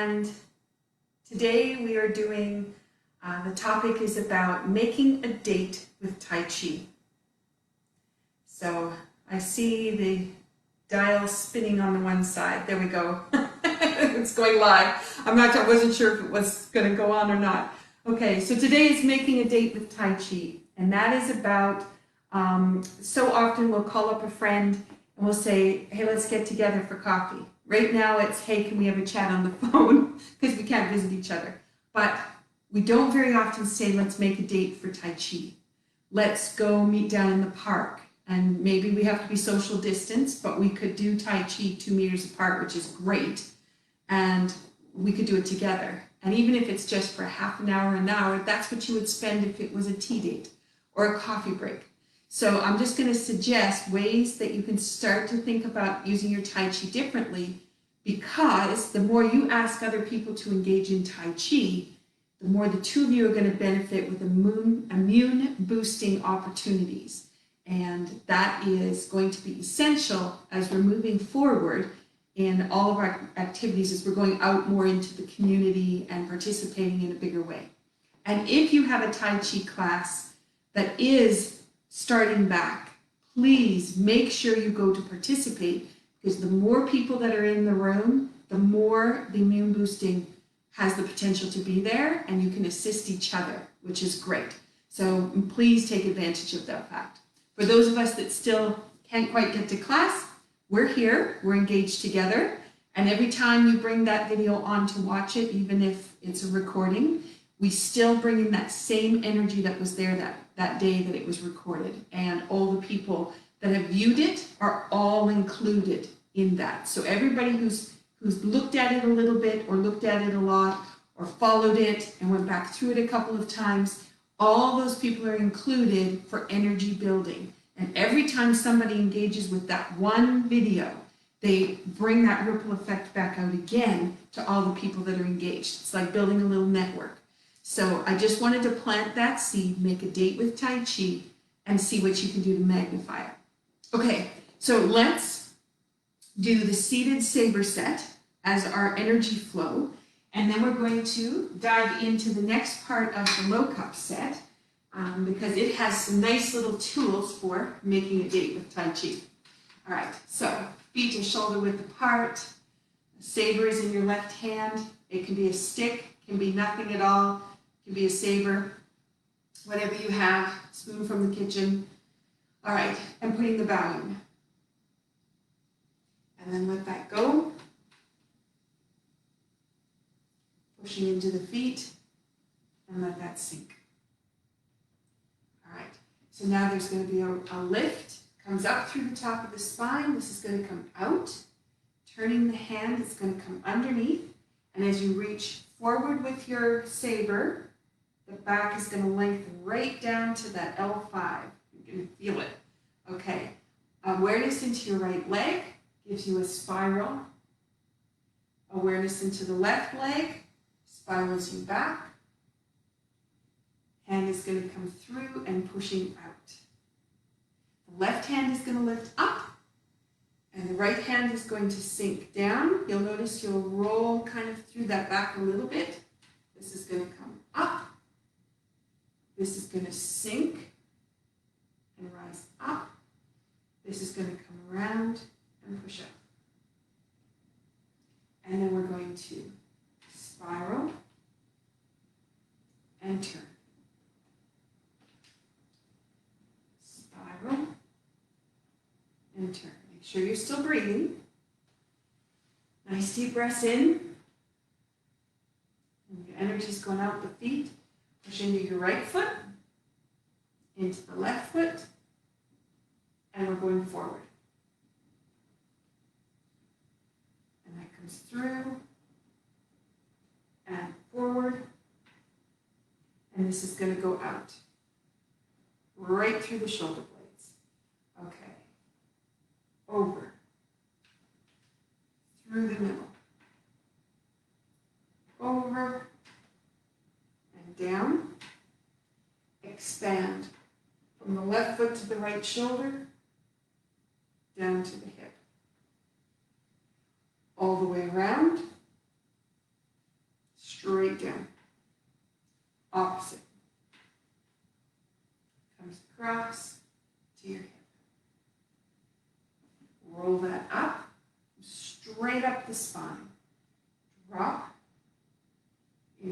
and today we are doing, the topic is about making a date with Tai Chi. So I see the dial spinning on the one side. There we go. It's going live. I wasn't sure if it was going to go on or not. Okay, so today is making a date with Tai Chi, and that is about, so often we'll call up a friend and we'll say, hey, let's get together for coffee. Right now it's, hey, can we have a chat on the phone? Because we can't visit each other. But we don't very often say, let's make a date for Tai Chi. Let's go meet down in the park. And maybe we have to be social distance, but we could do Tai Chi 2 meters apart, which is great. And we could do it together. And even if it's just for half an hour, that's what you would spend if it was a tea date or a coffee break. So I'm just going to suggest ways that you can start to think about using your Tai Chi differently, because the more you ask other people to engage in Tai Chi, the more the two of you are going to benefit with immune boosting opportunities. And that is going to be essential as we're moving forward in all of our activities, as we're going out more into the community and participating in a bigger way. And if you have a Tai Chi class that is starting back, please make sure you go to participate, because the more people that are in the room, the more the immune boosting has the potential to be there, and you can assist each other, which is great. So please take advantage of that fact. For those of us that still can't quite get to class, we're here, we're engaged together, and every time you bring that video on to watch it, even if it's a recording, we still bring in that same energy that was there that day that it was recorded. And all the people that have viewed it are all included in that. So everybody who's looked at it a little bit, or looked at it a lot, or followed it and went back through it a couple of times, all those people are included for energy building. And every time somebody engages with that one video, they bring that ripple effect back out again to all the people that are engaged. It's like building a little network. So I just wanted to plant that seed, make a date with Tai Chi, and see what you can do to magnify it. Okay, so let's do the seated saber set as our energy flow. And then we're going to dive into the next part of the low cup set, because it has some nice little tools for making a date with Tai Chi. All right, so feet are shoulder width apart. The saber is in your left hand. It can be a stick, can be nothing at all. It can be a saber, whatever you have, spoon from the kitchen. All right, and putting the bow in. And then let that go. Pushing into the feet, and let that sink. All right, so now there's going to be a lift, comes up through the top of the spine. This is going to come out. Turning the hand, it's going to come underneath. And as you reach forward with your saber, the back is going to lengthen right down to that L5. You're going to feel it. Okay, awareness into your right leg gives you a spiral. Awareness into the left leg spirals you back. Hand is going to come through and pushing out. The left hand is going to lift up, and the right hand is going to sink down. You'll notice you'll roll kind of through that back a little bit. This is going to come up. This is going to sink and rise up. This is going to come around and push up. And then we're going to spiral and turn. Spiral and turn. Make sure you're still breathing. Nice deep breaths in. And your energy's going out the feet. Push into your right foot, into the left foot, and we're going forward. And that comes through and forward. And this is going to go out, right through the shoulder blades. Okay. Over. Through the middle. Over. And down. Expand from the left foot to the right shoulder, down to the hip. All the way around.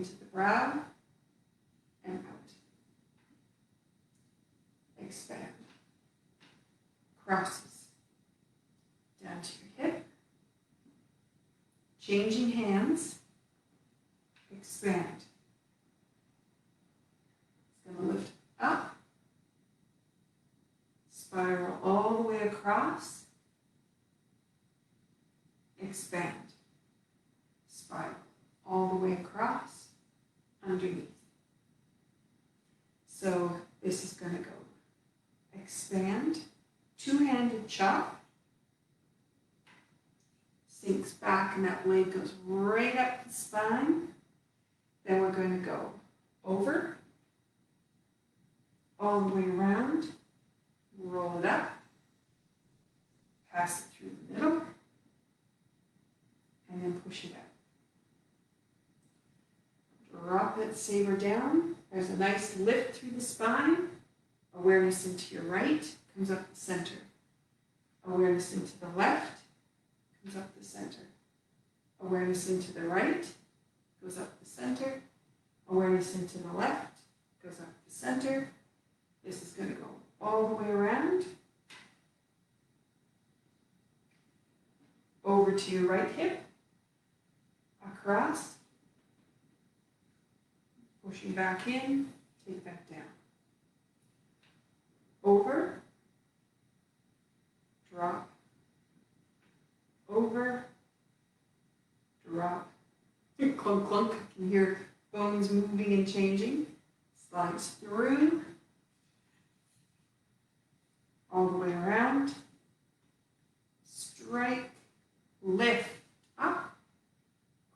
into the brow and out. Expand. Crosses down to your hip. Changing hands. Expand. It's going to lift up. Spiral all the way across. Expand. Spiral all the way across, underneath. So this is going to go expand, two-handed chop, sinks back and that blade goes right up the spine. Then we're going to go over, all the way around, roll it up, pass it through the middle, and then push it out. Drop that saber down. There's a nice lift through the spine. Awareness into your right, comes up the center. Awareness into the left, comes up the center. Awareness into the right, goes up the center. Awareness into the left, goes up the center. This is going to go all the way around. Over to your right hip. Across. Pushing back in, take that down. Over, drop, over, drop. Clunk, clunk. I can hear bones moving and changing. Slides through, all the way around. Strike, lift, up,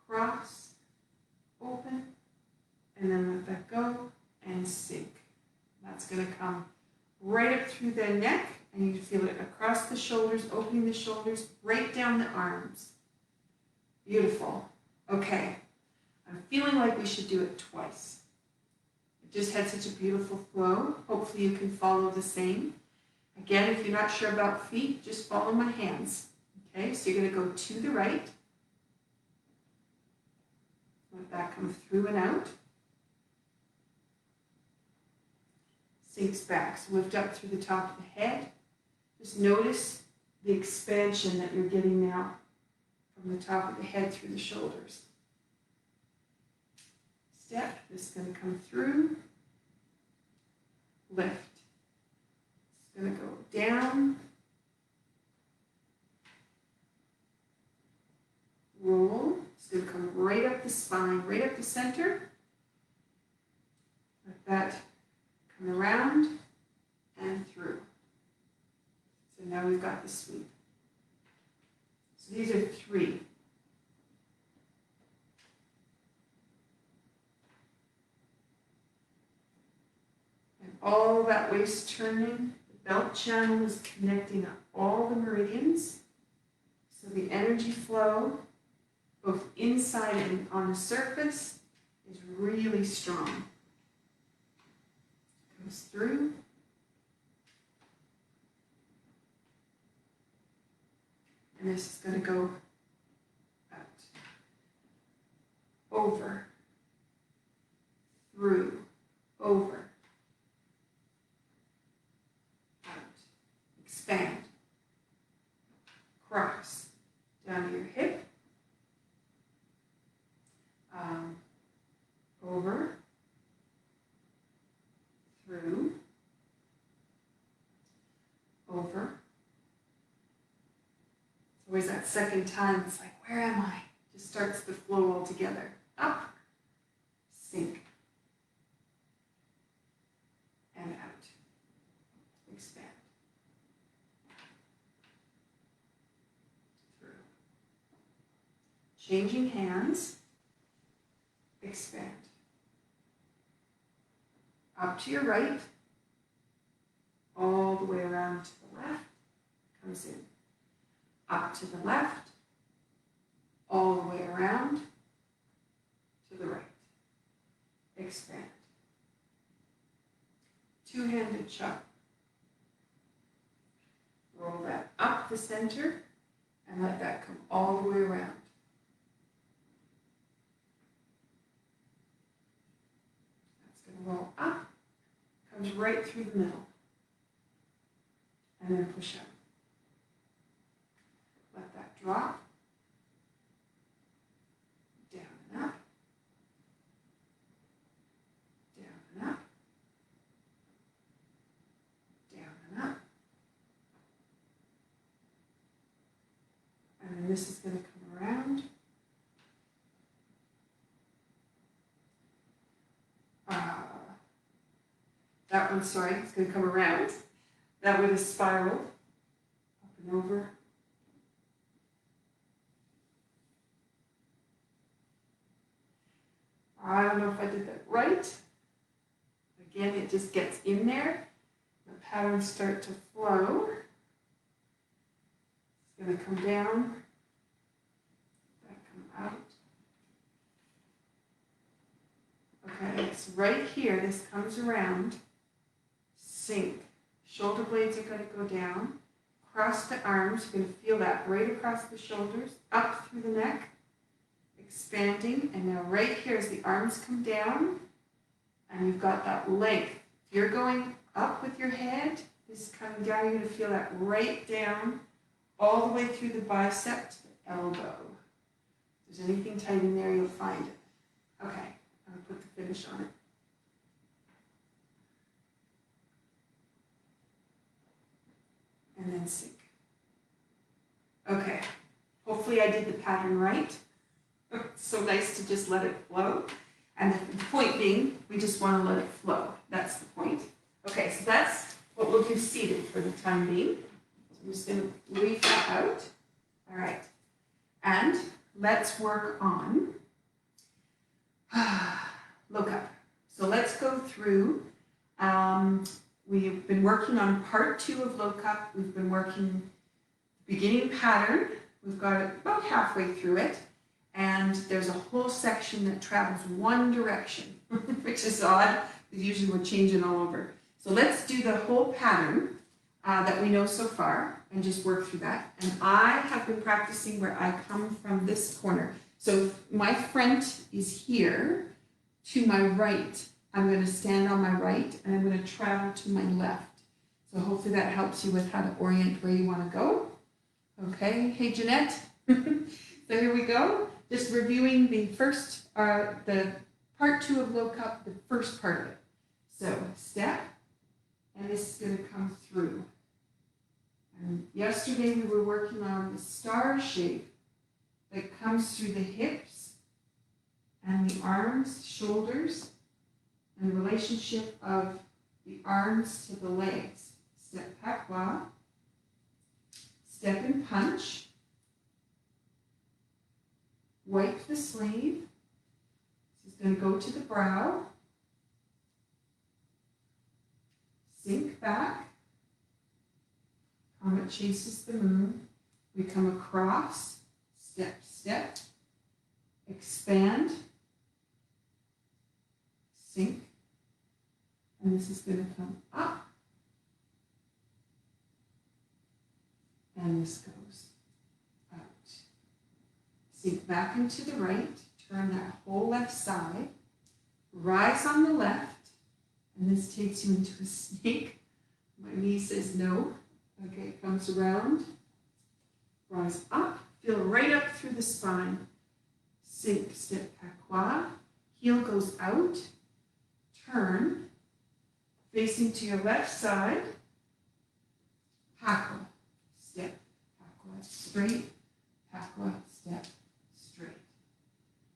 cross, open, and then let that go and sink. That's going to come right up through the neck, and you feel it across the shoulders, opening the shoulders, right down the arms. Beautiful. Okay, I'm feeling like we should do it twice. It just had such a beautiful flow. Hopefully you can follow the same. Again, if you're not sure about feet, just follow my hands. Okay, so you're going to go to the right. Let that come through and out. Sinks back. So lift up through the top of the head. Just notice the expansion that you're getting now from the top of the head through the shoulders. Step. This is going to come through. Lift. It's going to go down. Roll. It's going to come right up the spine, right up the center. Let that come around and through. So now we've got the sweep. So these are 3. And all that waist turning, the belt channel is connecting up all the meridians. So the energy flow, both inside and on the surface, is really strong. Goes through. And this is going to go out. Over. Through. Over. Out. Expand. Cross. Down to your hip. Over. Through. Over. It's always that second time, it's like, where am I? Just starts the flow all together. Up, sink, and out. Expand. Through. Changing hands. Expand. Up to your right, all the way around to the left, comes in. Up to the left, all the way around to the right. Expand. Two-handed chop. Roll that up the center and let that come all the way around. right through the middle. And then push out. Let that drop. Down and up. Down and up. Down and up. And then this is going to come around. That one, sorry, it's going to come around. That one is spiral. Up and over. I don't know if I did that right. Again, it just gets in there. The patterns start to flow. It's going to come down. That come out. Okay, it's right here. This comes around. Sink. Shoulder blades are going to go down. Across the arms. You're going to feel that right across the shoulders. Up through the neck. Expanding. And now right here as the arms come down. And you've got that length. If you're going up with your head, this is coming down. You're going to feel that right down. All the way through the bicep to the elbow. If there's anything tight in there, you'll find it. Okay. I'm going to put the finish on it. And then sink. Okay, hopefully I did the pattern right. It's so nice to just let it flow. And the point being, we just want to let it flow. That's the point. Okay, so that's what we'll do seated for the time being. So I'm just going to leave that out. All right, and let's work on low cup. So let's go through. We've been working on part 2 of low cup. We've been working beginning pattern. We've got it about halfway through it. And there's a whole section that travels one direction, which is odd, because usually we're changing all over. So let's do the whole pattern that we know so far and just work through that. And I have been practicing where I come from this corner. So my front is here to my right. I'm going to stand on my right and I'm going to travel to my left. So hopefully that helps you with how to orient where you want to go. Okay, hey Jeanette. So here we go. Just reviewing the first, the part 2 of low cup, the first part of it. So step, and this is going to come through. And yesterday we were working on the star shape that comes through the hips and the arms, shoulders, and the relationship of the arms to the legs. Step patois, step and punch, wipe the sleeve. This is going to go to the brow, sink back, comet chases the moon. We come across, step, step, expand, sink, and this is going to come up, and this goes out. Sink back into the right, turn that whole left side, rise on the left, and this takes you into a snake. My knee says no. Okay, comes around, rise up, feel right up through the spine, sink, step patois, heel goes out, turn, facing to your left side, patois, step, patois, straight, patois, step, straight.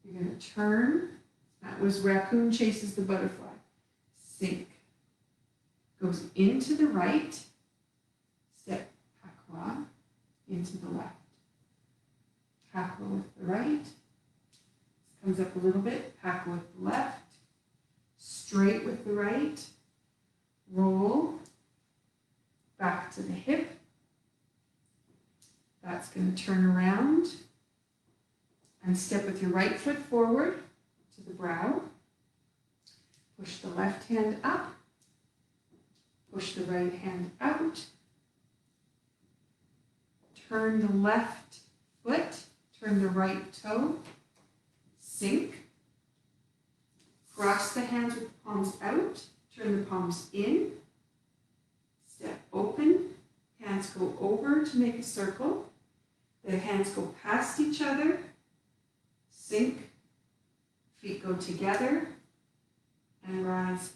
You're going to turn, that was raccoon chases the butterfly, sink, goes into the right, step, patois, into the left. Patois with the right, comes up a little bit, patois with the left, straight with the right, roll, back to the hip. That's going to turn around and step with your right foot forward to the brow. Push the left hand up, push the right hand out, turn the left foot, turn the right toe, sink, cross the hands with the palms out, turn the palms in, step open, hands go over to make a circle, the hands go past each other, sink, feet go together, and rise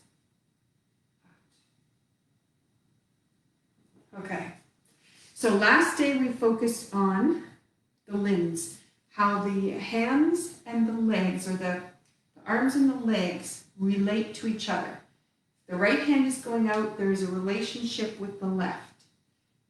out. Okay, so last day we focused on the limbs, how the hands and the legs, or the arms and the legs, relate to each other. The right hand is going out, there is a relationship with the left.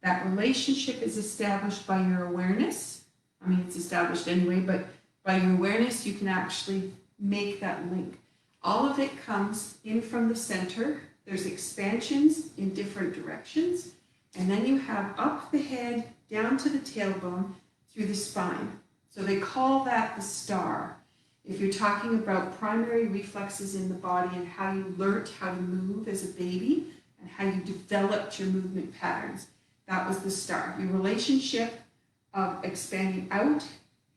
That relationship is established by your awareness. I mean, it's established anyway, but by your awareness, you can actually make that link. All of it comes in from the center. There's expansions in different directions. And then you have up the head, down to the tailbone, through the spine. So they call that the star. If you're talking about primary reflexes in the body and how you learnt how to move as a baby and how you developed your movement patterns, that was the star. Your relationship of expanding out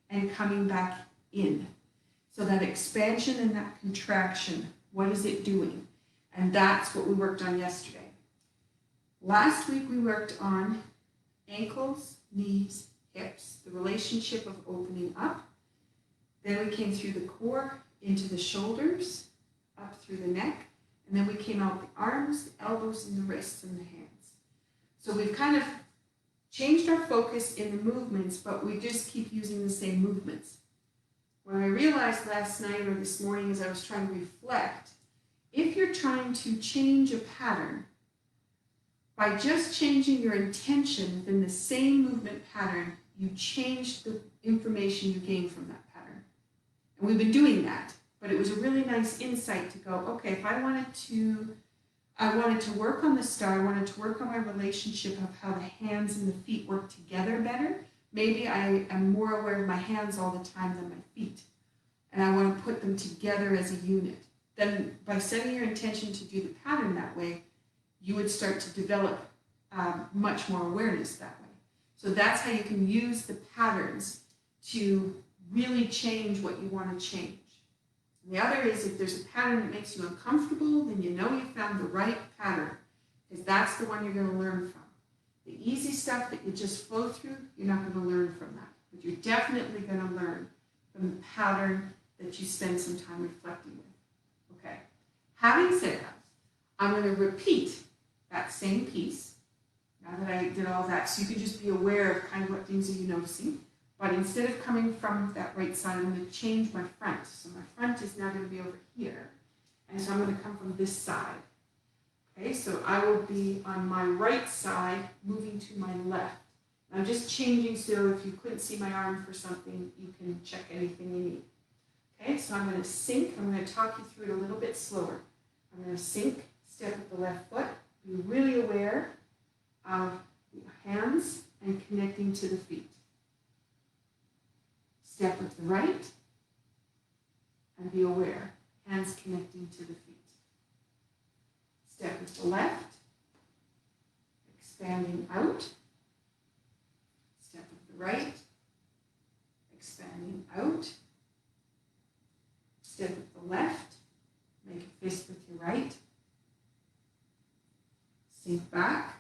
and coming back in. So that expansion and that contraction, what is it doing? And that's what we worked on yesterday. Last week we worked on ankles, knees, hips, the relationship of opening up. Then we came through the core, into the shoulders, up through the neck, and then we came out the arms, the elbows, and the wrists, and the hands. So we've kind of changed our focus in the movements, but we just keep using the same movements. What I realized last night or this morning as I was trying to reflect, if you're trying to change a pattern, by just changing your intention within the same movement pattern, you change the information you gain from that pattern. And we've been doing that, but it was a really nice insight to go, okay, if I wanted to work on the star, I wanted to work on my relationship of how the hands and the feet work together better. Maybe I am more aware of my hands all the time than my feet. And I want to put them together as a unit. Then by setting your intention to do the pattern that way, you would start to develop much more awareness that way. So that's how you can use the patterns to really change what you want to change. And the other is if there's a pattern that makes you uncomfortable, then you know you found the right pattern, because that's the one you're going to learn from. The easy stuff that you just flow through, you're not going to learn from that. But you're definitely going to learn from the pattern that you spend some time reflecting with. Okay. Having said that, I'm going to repeat that same piece now that I did all that, so you can just be aware of kind of what things are you noticing. But instead of coming from that right side, I'm going to change my front. So my front is now going to be over here. And so I'm going to come from this side. Okay, so I will be on my right side, moving to my left. And I'm just changing so if you couldn't see my arm for something, you can check anything you need. Okay, so I'm going to sink. I'm going to talk you through it a little bit slower. I'm going to sink, step with the left foot, be really aware of the hands and connecting to the feet. Step with the right and be aware, hands connecting to the feet. Step with the left, expanding out. Step with the right, expanding out. Step with the left, make a fist with your right. Sink back.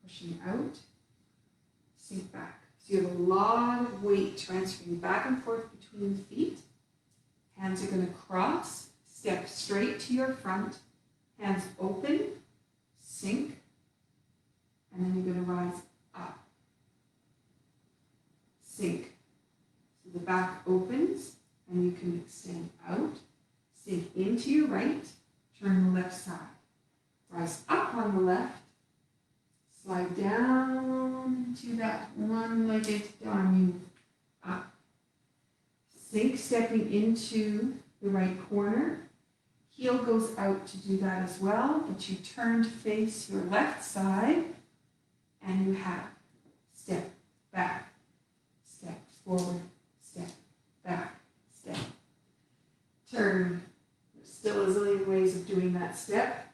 Pushing out. Sink back. So you have a lot of weight transferring back and forth between the feet. Hands are going to cross, step straight to your front, hands open, sink, and then you're going to rise up. Sink. So the back opens, and you can extend out, sink into your right, turn the left side. Rise up on the left, slide down to that one-legged down move up. Sink, stepping into the right corner. Heel goes out to do that as well, but you turn to face your left side, and you have step back, step forward, step back, step. Turn. There's still a zillion ways of doing that step,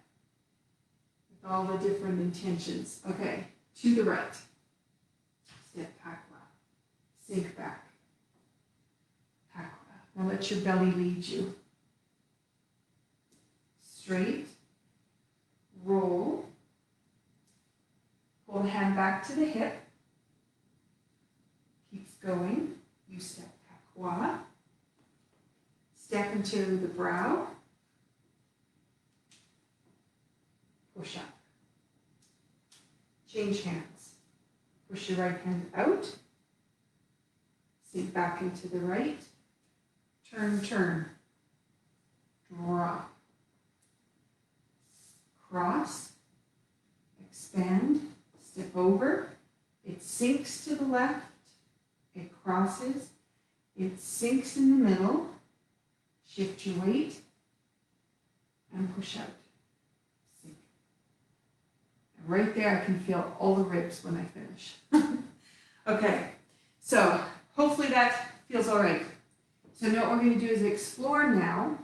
with all the different intentions. Okay, to the right. Step back left. Sink back. Now let's let your belly lead you. Straight, roll, pull the hand back to the hip, keeps going, you step patois, step into the brow, push up, change hands, push your right hand out, sink back into the right, turn, turn, drop, cross, expand, step over, it sinks to the left, it crosses, it sinks in the middle, shift your weight, and push out, sink. And right there I can feel all the ribs when I finish. Okay, so hopefully that feels all right. So now what we're going to do is explore now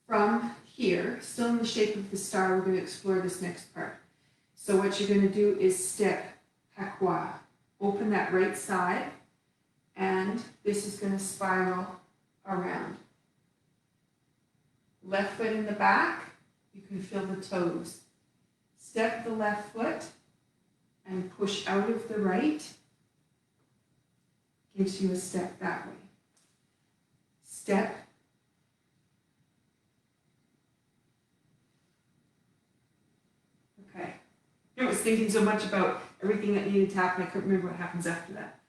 from here, still in the shape of the star, we're going to explore this next part. So what you're going to do is step patois. Open that right side, and this is going to spiral around. Left foot in the back, you can feel the toes. Step the left foot and push out of the right. Gives you a step that way. Step. Okay. I was thinking so much about everything that needed to happen, I couldn't remember what happens after that.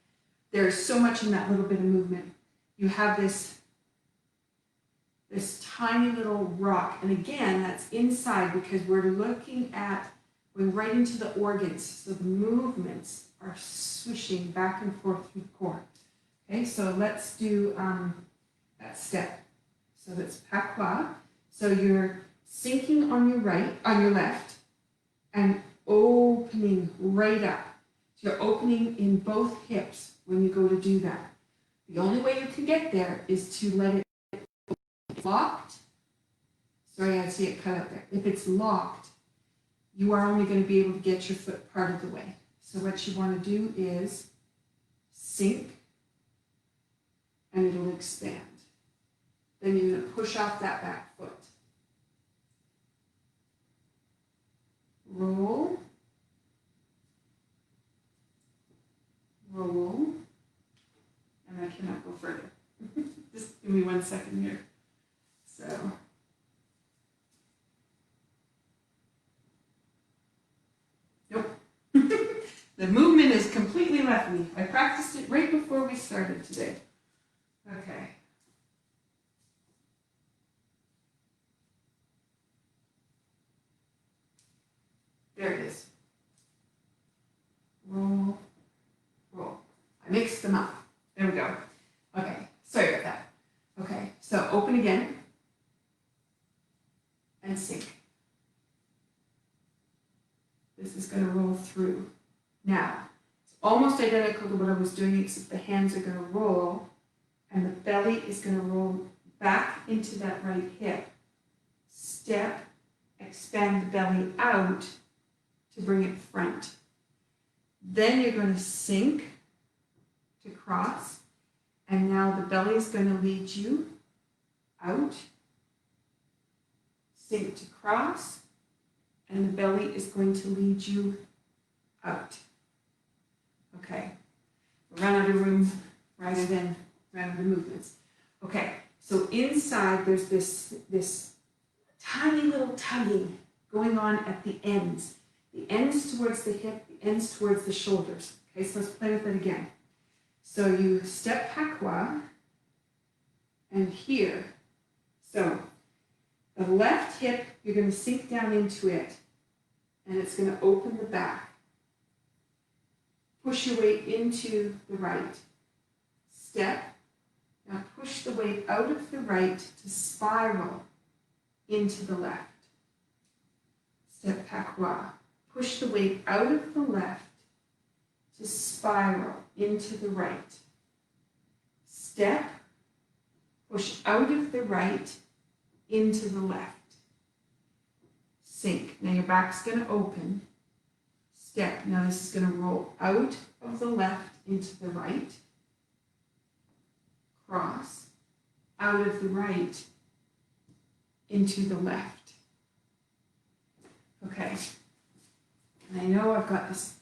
There's so much in that little bit of movement. You have this tiny little rock, and again, that's inside because we're looking at going right into the organs, so the movements are swishing back and forth through the core. Okay, so let's do that step. So that's patois. So you're sinking on your right, on your left, and opening right up. So you're opening in both hips when you go to do that. The only way you can get there is to let it locked. Sorry, I see it cut out there. If it's locked, you are only going to be able to get your foot part of the way. So what you want to do is sink, and it'll expand. Then you're going to push off that back foot. Roll, roll, and I cannot go further. Just give me 1 second here. So, nope. The movement is completely left me. I practiced it right before we started today. Okay. There it is. Roll, roll. I mixed them up. There we go. Okay, sorry about that. Okay, so open again and sink. This is going to roll through. Now, it's almost identical to what I was doing, except the hands are going to roll and the belly is going to roll back into that right hip. Step, expand the belly out to bring it front. Then you're going to sink to cross, and now the belly is going to lead you out. Sink to cross, and the belly is going to lead you out. Okay, run out of room rather than run out of movements. Okay, so inside there's this tiny little tugging going on at the ends. The ends towards the hip, the ends towards the shoulders. Okay, so let's play with it again. So you step patois, and here, so the left hip, you're going to sink down into it, and it's going to open the back. Push your weight into the right. Step. Now push the weight out of the right to spiral into the left. Step patois. Push the weight out of the left to spiral into the right. Step. Push out of the right into the left. Sink. Now your back's going to open. Step. Now this is going to roll out of the left into the right. cross, out of the right, into the left. Okay. And I know I've got this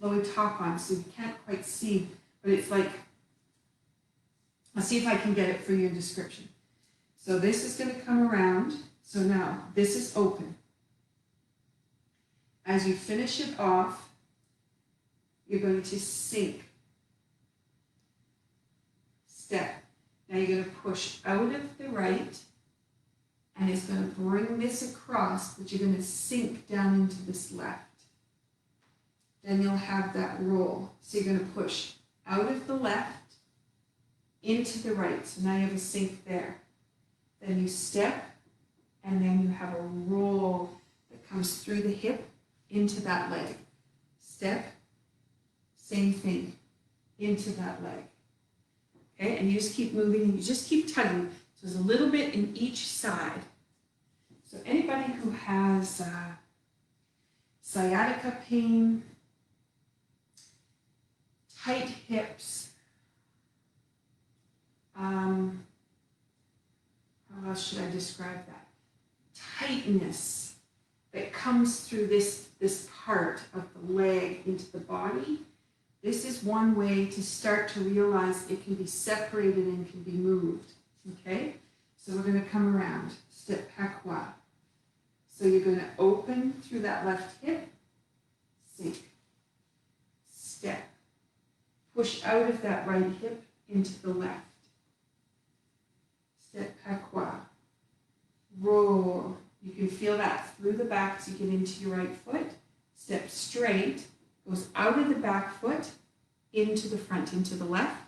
flowy top on, so you can't quite see, but it's like, I'll see if I can get it for you in description. So this is going to come around. So now this is open. As you finish it off, you're going to sink. Step. Now you're going to push out of the right, and it's going to bring this across, but you're going to sink down into this left. Then you'll have that roll. So you're going to push out of the left into the right. So now you have a sink there. Then you step, and then you have a roll that comes through the hip into that leg. Step, same thing, into that leg. Okay, and you just keep moving and you just keep tugging. So there's a little bit in each side. So anybody who has sciatica pain, tight hips, how else should I describe that? Tightness that comes through this part of the leg into the body. This is one way to start to realize it can be separated and can be moved. Okay? So we're going to come around. Step pakwa. So you're going to open through that left hip. Sink. Step. Push out of that right hip into the left. Step pakwa. Roll. You can feel that through the back as you get into your right foot. Step straight. Goes out of the back foot into the front, into the left.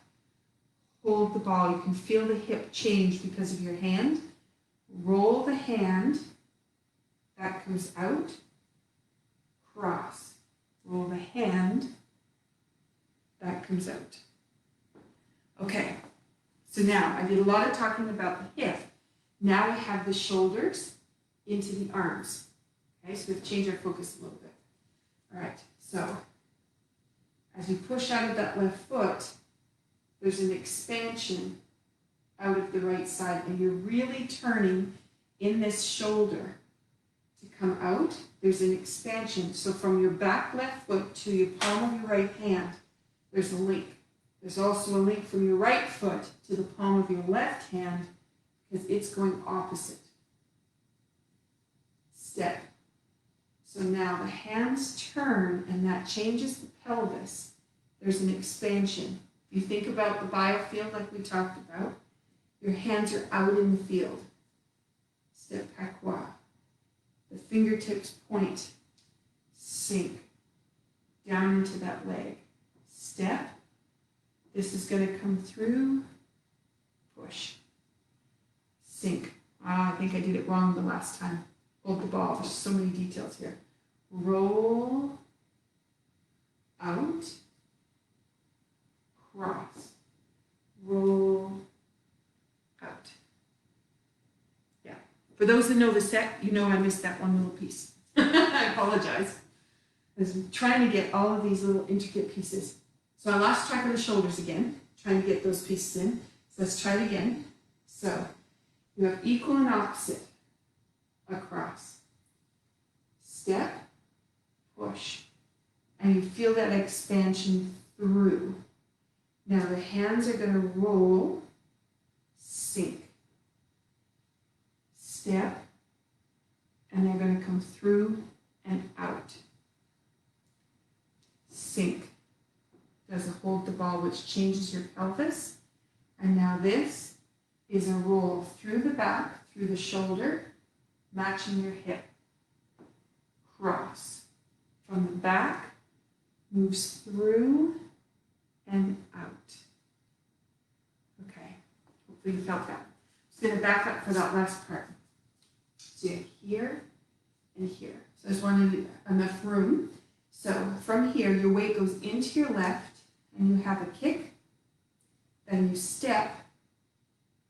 Hold the ball. You can feel the hip change because of your hand. Roll the hand. That comes out. Cross. Roll the hand. That comes out. Okay. So now, I did a lot of talking about the hip. Now we have the shoulders into the arms. Okay, so we've changed our focus a little bit. All right, so as you push out of that left foot, there's an expansion out of the right side, and you're really turning in this shoulder to come out. There's an expansion. So from your back left foot to your palm of your right hand, there's a link. There's also a link from your right foot to the palm of your left hand because it's going opposite. Step. So now the hands turn and that changes the pelvis. There's an expansion. If you think about the biofield like we talked about, your hands are out in the field. Step pakwa. The fingertips point. Sink. Down into that leg. Step. This is going to come through. Push. Sink. I think I did it wrong the last time. Hold the ball. There's so many details here. Roll. Out. Cross. Roll. Out. Yeah. For those that know the set, you know I missed that one little piece. I apologize. I was trying to get all of these little intricate pieces. So I lost track of the shoulders again, trying to get those pieces in. So let's try it again. So you have equal and opposite across. Step, push, and you feel that expansion through. Now the hands are going to roll, sink, step, and they're going to come through and out. Sink. Doesn't hold the ball, which changes your pelvis. And now this is a roll through the back, through the shoulder, matching your hip. Cross. From the back, moves through and out. Okay, hopefully you felt that. I'm just going to back up for that last part. So you have here and here. So I just wanted enough room. So from here, your weight goes into your left, and you have a kick, then you step,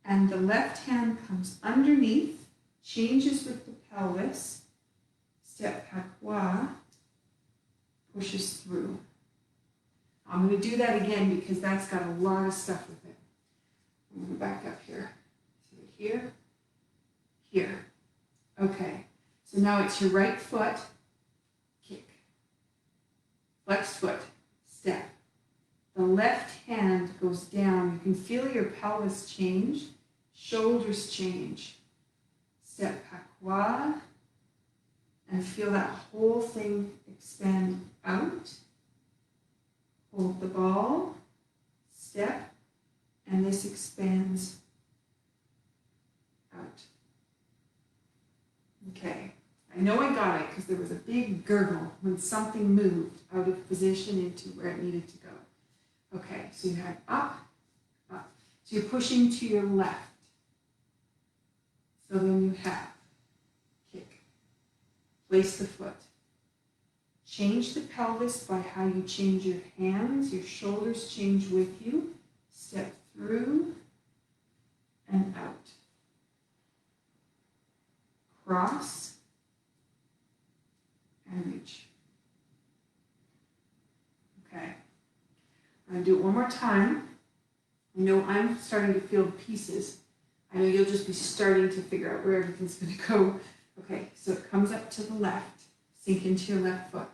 and the left hand comes underneath, changes with the pelvis, step pakwa, pushes through. I'm going to do that again because that's got a lot of stuff with it. I'm going back up here. So here, here. Okay, so now it's your right foot, kick. Flex foot, step. The left hand goes down. You can feel your pelvis change, shoulders change. Step patois, and feel that whole thing expand out. Hold the ball, step, and this expands out. Okay, I know I got it because there was a big gurgle when something moved out of position into where it needed to go. Okay, so you have up, up. So you're pushing to your left. So then you have kick. Place the foot. Change the pelvis by how you change your hands. Your shoulders change with you. Step through and out. Cross and reach. Okay. I'm going to do it one more time. I know I'm starting to feel the pieces. I know you'll just be starting to figure out where everything's going to go. Okay, so it comes up to the left. Sink into your left foot.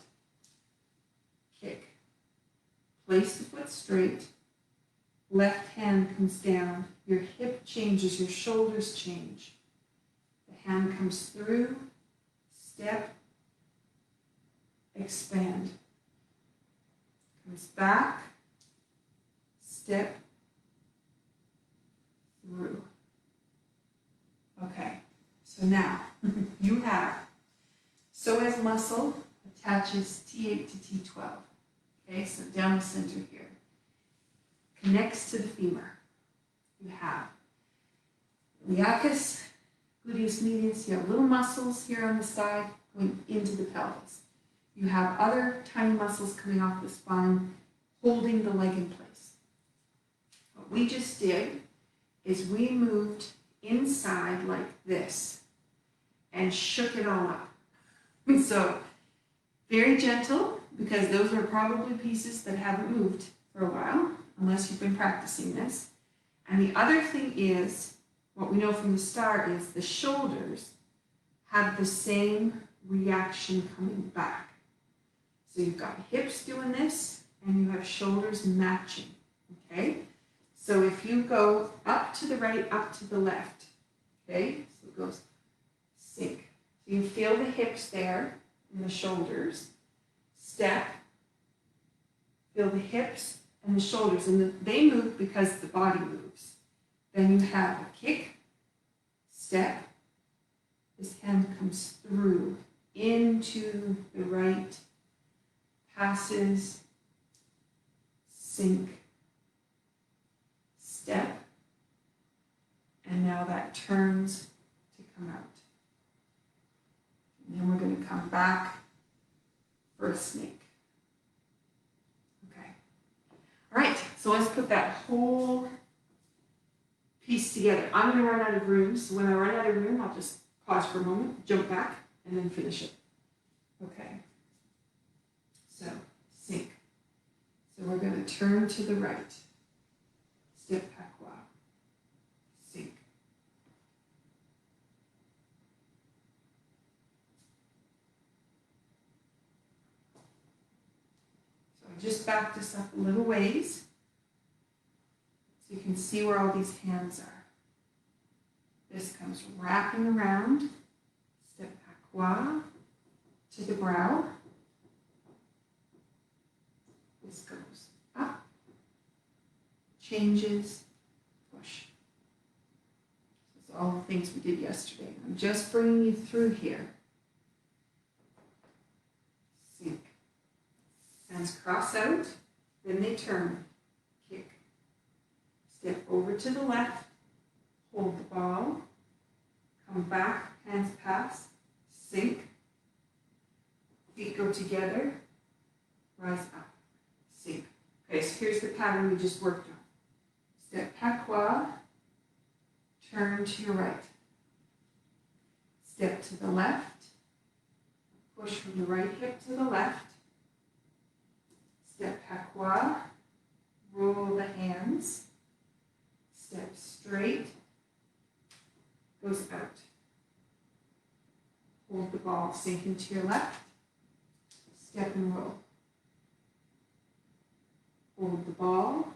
Kick. Place the foot straight. Left hand comes down. Your hip changes. Your shoulders change. The hand comes through. Step. Expand. Comes back. Step. Through. Okay, so now you have psoas muscle attaches T8 to T12. Okay, so down the center here. Connects to the femur. You have iliacus, gluteus medius. You have little muscles here on the side going into the pelvis. You have other tiny muscles coming off the spine holding the leg in place. What we just did is we moved inside like this and shook it all up. So very gentle, because those are probably pieces that haven't moved for a while, unless you've been practicing this. And the other thing is, what we know from the start is the shoulders have the same reaction coming back. So you've got hips doing this, and you have shoulders matching, okay? So if you go up to the right, up to the left, okay? So it goes sink. So you feel the hips there and the shoulders. Step. Feel the hips and the shoulders. And they move because the body moves. Then you have a kick, step. This hand comes through into the right, passes, sink, step, and now that turns to come out. And then we're going to come back for a snake. Okay. All right, so let's put that whole piece together. I'm going to run out of room, so when I run out of room, I'll just pause for a moment, jump back, and then finish it. Okay. So, sink. So we're going to turn to the right. Step patois. Sink. So I just backed this up a little ways so you can see where all these hands are. This comes wrapping around. Step patois to the brow. This goes up, changes, push. Those are all the things we did yesterday. I'm just bringing you through here. Sink. Hands cross out, then they turn, kick. Step over to the left, hold the ball, come back, hands pass, sink. Feet go together, rise up. Sink. Okay, so here's the pattern we just worked on. Step patois, turn to your right. Step to the left, push from the right hip to the left. Step patois, roll the hands. Step ball, sink into your left, step and roll. Hold the ball,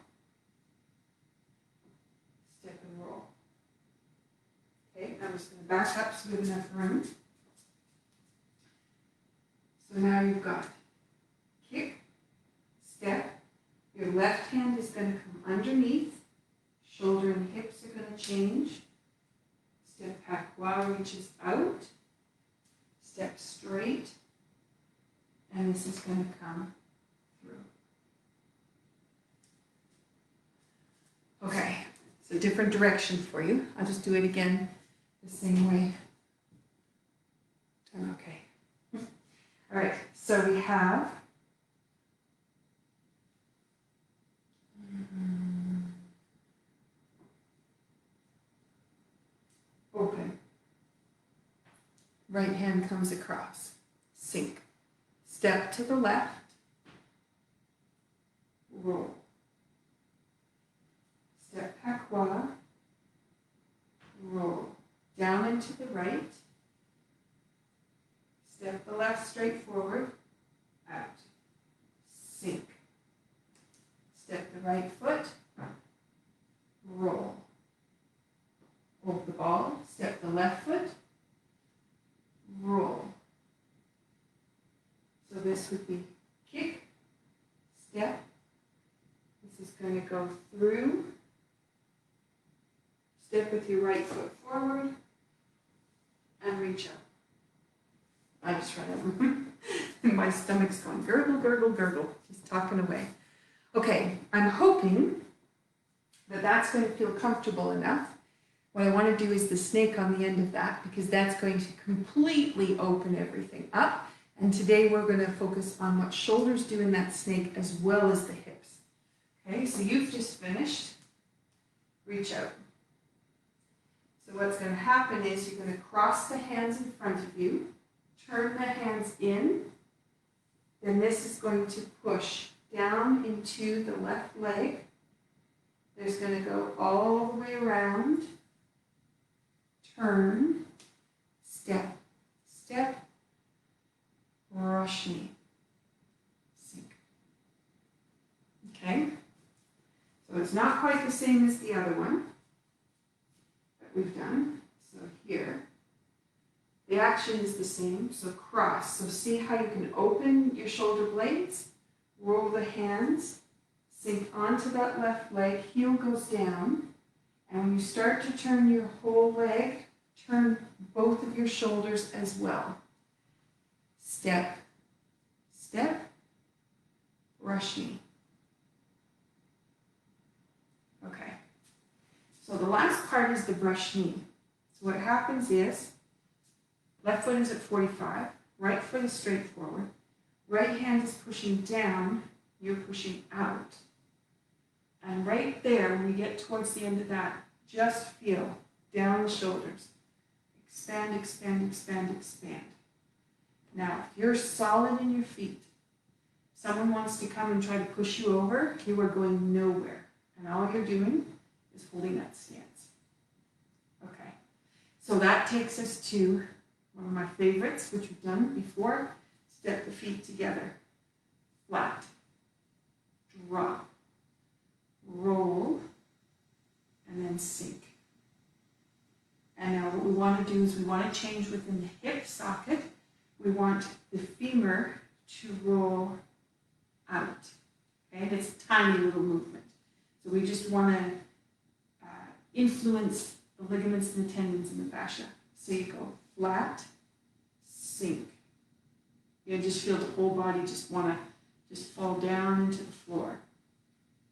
step and roll. Okay, I'm just going to back up so we have enough room. So now you've got kick, step. Your left hand is going to come underneath. Shoulder and hips are going to change. Step patois reaches out. Step straight. And this is going to come through. Okay, so different direction for you. I'll just do it again the same way. Okay. All right, so we have open. Right hand comes across. Sink. Step to the left. Roll. Step patois. Roll. Down and to the right. Step the left straight forward. Out. Sink. Step the right foot. Roll. Hold the ball. Step the left foot. Roll. So this would be kick, step. This is going to go through. Step with your right foot forward and reach up. I just read it. My stomach's going gurgle, gurgle, gurgle. Just talking away. Okay, I'm hoping that that's going to feel comfortable enough. What I want to do is the snake on the end of that, because that's going to completely open everything up. And today we're going to focus on what shoulders do in that snake as well as the hips. Okay, so you've just finished. Reach out. So what's going to happen is you're going to cross the hands in front of you, turn the hands in, then this is going to push down into the left leg. There's going to go all the way around, turn, step, step, rush knee, sink. Okay? So it's not quite the same as the other one that we've done. So here, the action is the same. So cross. So see how you can open your shoulder blades, roll the hands, sink onto that left leg, heel goes down, and when you start to turn your whole leg, turn both of your shoulders as well. Step, step, rush knee. Okay, so the last part is the brush knee. So what happens is, left foot is at 45, right foot is straight forward, right hand is pushing down, you're pushing out. And right there, when you get towards the end of that, just feel down the shoulders. Expand, expand, expand, expand. Now, if you're solid in your feet, someone wants to come and try to push you over, you are going nowhere. And all you're doing is holding that stance. Okay, so that takes us to one of my favorites, which we've done before. Step the feet together. Flat. Drop. Roll. And then sink. And now what we want to do is we want to change within the hip socket. We want the femur to roll out. Okay, and it's a tiny little movement. So we just want to influence the ligaments and the tendons and the fascia. So you go flat, sink. You just feel the whole body just want to just fall down into the floor.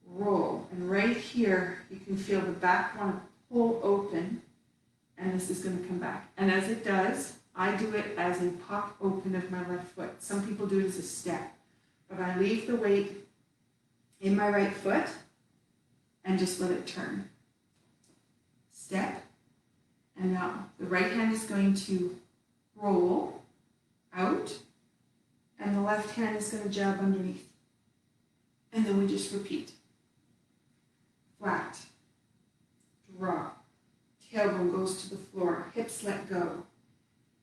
Roll. And right here, you can feel the back want to pull open, and this is going to come back. And as it does, I do it as a pop open of my left foot. Some people do it as a step, but I leave the weight in my right foot and just let it turn. Step. And now the right hand is going to roll out, and the left hand is going to jab underneath. And then we just repeat. Flat. Drop. Tailbone goes to the floor. Hips let go.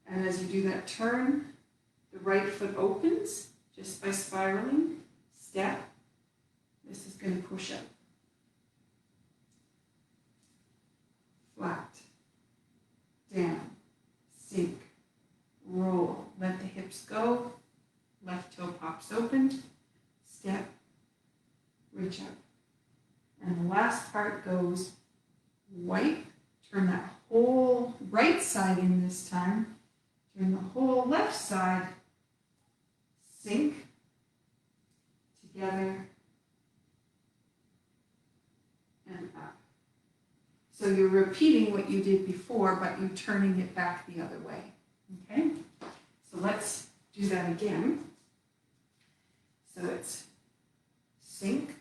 And as you do that turn, the right foot opens just by spiraling. Step. This is going to push up. Flat. Down. Sink. Roll. Let the hips go. Left toe pops open. Step. Reach up. And the last part goes wipe. Turn that whole right side in this time. Turn the whole left side. Sink. Together. And up. So you're repeating what you did before, but you're turning it back the other way. Okay? So let's do that again. So it's sink,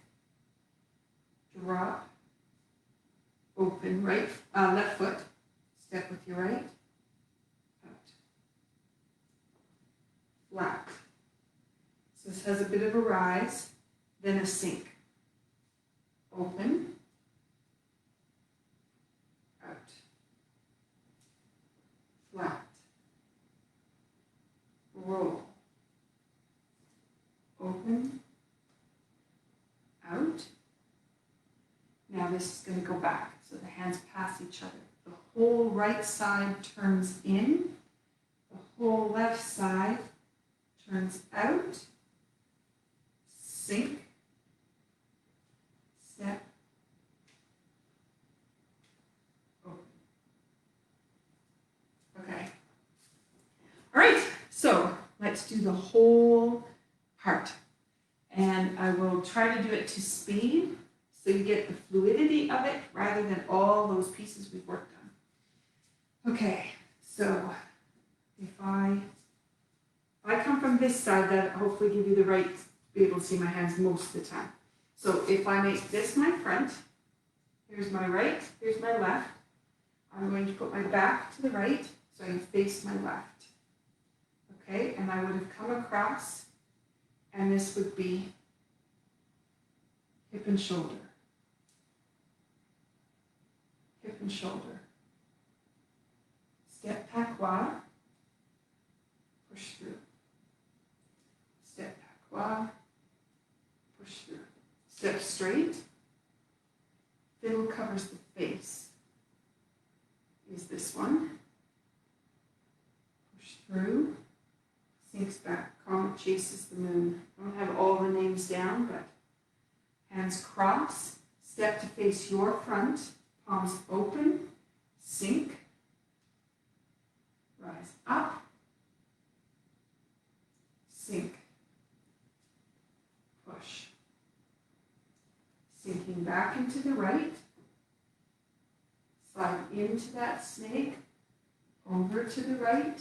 drop, open, right, left foot, step with your right, out, flat. So this has a bit of a rise, then a sink, open, out, flat, roll, open, out. Now this is going to go back, so the hands pass each other. The whole right side turns in, the whole left side turns out, sink, step, open. Okay. All right, so let's do the whole part. And I will try to do it to speed so you get the fluidity of it rather than all those pieces we've worked on. Okay, so if I come from this side, that hopefully give you the right to be able to see my hands most of the time. So if I make this my front, here's my right, here's my left. I'm going to put my back to the right so I can face my left. Okay, and I would have come across, and this would be hip and shoulder. Hip and shoulder. Step patois. Push through. Step patois. Push through. Step straight. Fiddle covers the face. Is this one. Push through. Sinks back. Comet chases the moon. I don't have all the names down, but hands cross. Step to face your front. Palms open. Sink. Rise up. Sink. Push. Sinking back into the right. Slide into that snake. Over to the right.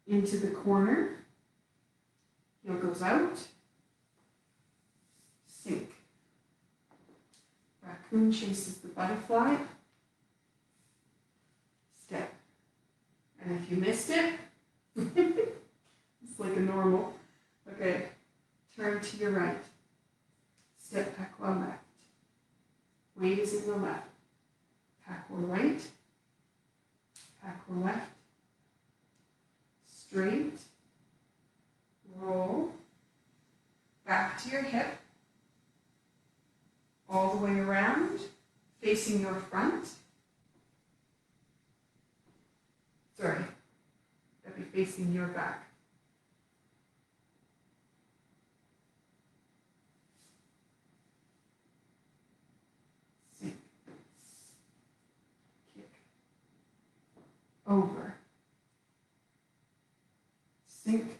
Into the corner. Heel goes out. Sink. Raccoon chases the butterfly. Step. And if you missed it, it's like a normal. Okay. Turn to your right. Step patois left. Weight is in the left. Patois right. Patois left. Straight. Roll. Back to your hip. All the way around. Facing your front. Sorry. That'd be facing your back. Sink. Kick. Over. Sink.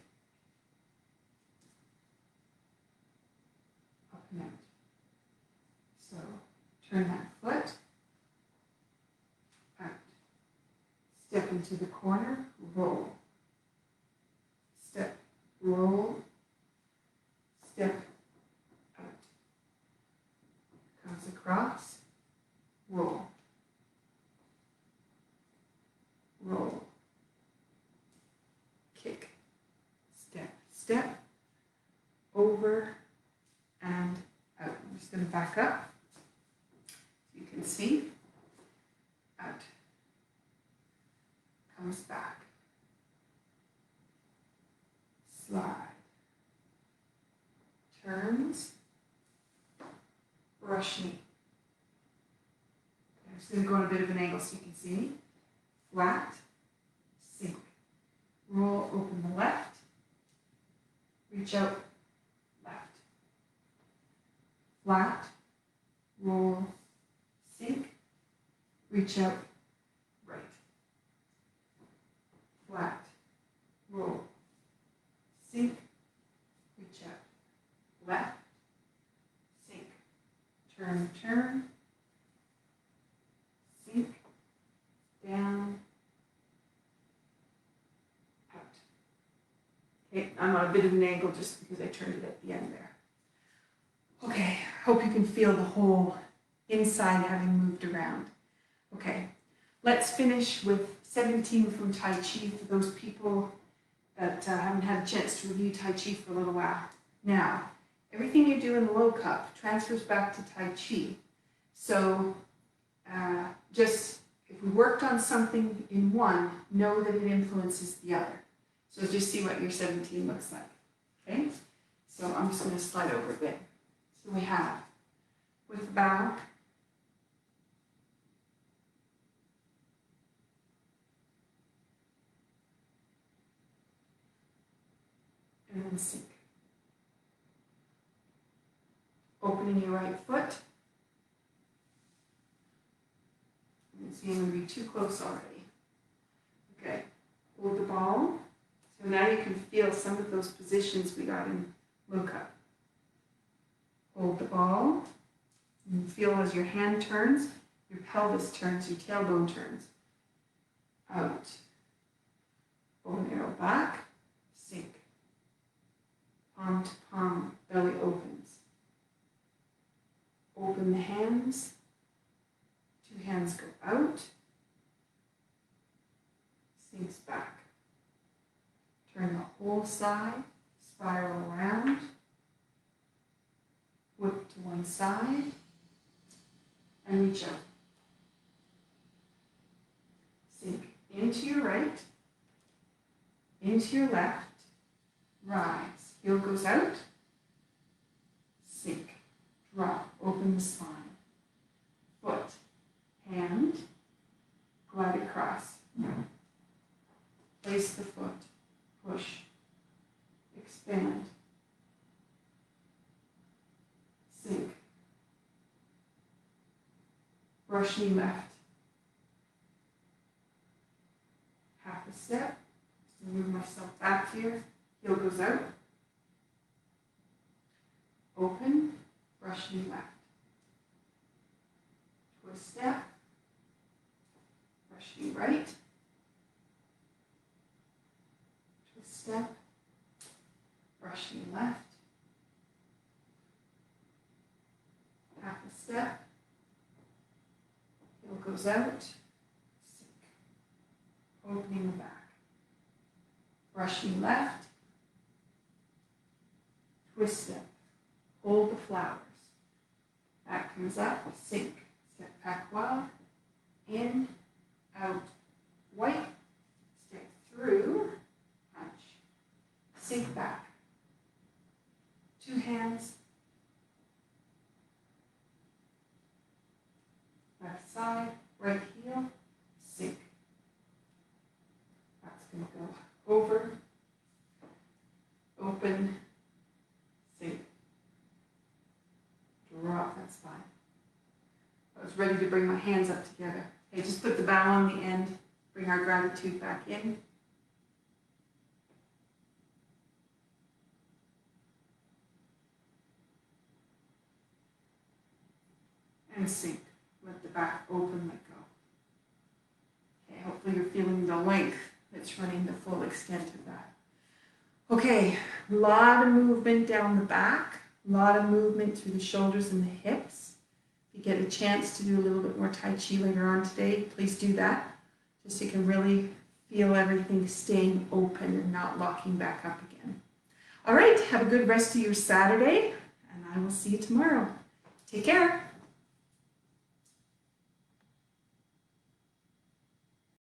Up and out. So turn that foot. Out. Step into the corner. Roll. Step. Roll. Step. Out. Comes across. Roll. Roll. Kick. Step. Step. Over and out. I'm just going to back up so you can see. Out. comes back. Slide. Turns. Brush knee. I'm just going to go on a bit of an angle so you can see me. Flat. Sink. Roll, open the left. Reach out. Left. Flat. Roll. Sink. Reach out. Right. Flat. Roll. Sink. Reach out. Left. Sink. Turn, turn. Sink. Down. Out. Okay, I'm on a bit of an angle just because I turned it at the end there. Okay, hope you can feel the whole inside having moved around. Okay, let's finish with 17 from Tai Chi for those people that haven't had a chance to review Tai Chi for a little while. Now, everything you do in the low cup transfers back to Tai Chi. So just if we worked on something in one, know that it influences the other. So just see what your 17 looks like. Okay? So I'm just going to slide over a bit. So we have with the bow, and then sink. Opening your right foot. See, I'm going to be too close already. Okay, hold the ball. So now you can feel some of those positions we got in low cup. Hold the ball. And feel as your hand turns, your pelvis turns, your tailbone turns. Out. Bow and arrow back. Sink. Palm to palm, belly opens. Open the hands. Two hands go out. Sinks back. Turn the whole side, spiral around. Whip to one side. And reach out. Sink into your right, into your left, rise. Heel goes out, sink, drop, open the spine. Foot, hand, glide across. Place the foot, push, expand, sink. Brush knee left. Half a step. Just move myself back here. Heel goes out. Open. Brush knee left. Twist step. Brush knee right. Twist step. Brush knee left. Half a step. Heel goes out, sink, opening the back. Brush knee left, twist step, hold the flowers. Back comes up, sink, step back wild, in, out, white, step through, punch, sink back. Two hands, left side, right heel, sink. That's going to go over, open, sink. Drop that spine. I was ready to bring my hands up together. Okay, just put the bow on the end, bring our gratitude back in. And sink. Let the back open, let go. Okay, hopefully you're feeling the length that's running the full extent of that. Okay, a lot of movement down the back, a lot of movement through the shoulders and the hips. If you get a chance to do a little bit more Tai Chi later on today, please do that. Just so you can really feel everything staying open and not locking back up again. All right, have a good rest of your Saturday, and I will see you tomorrow. Take care.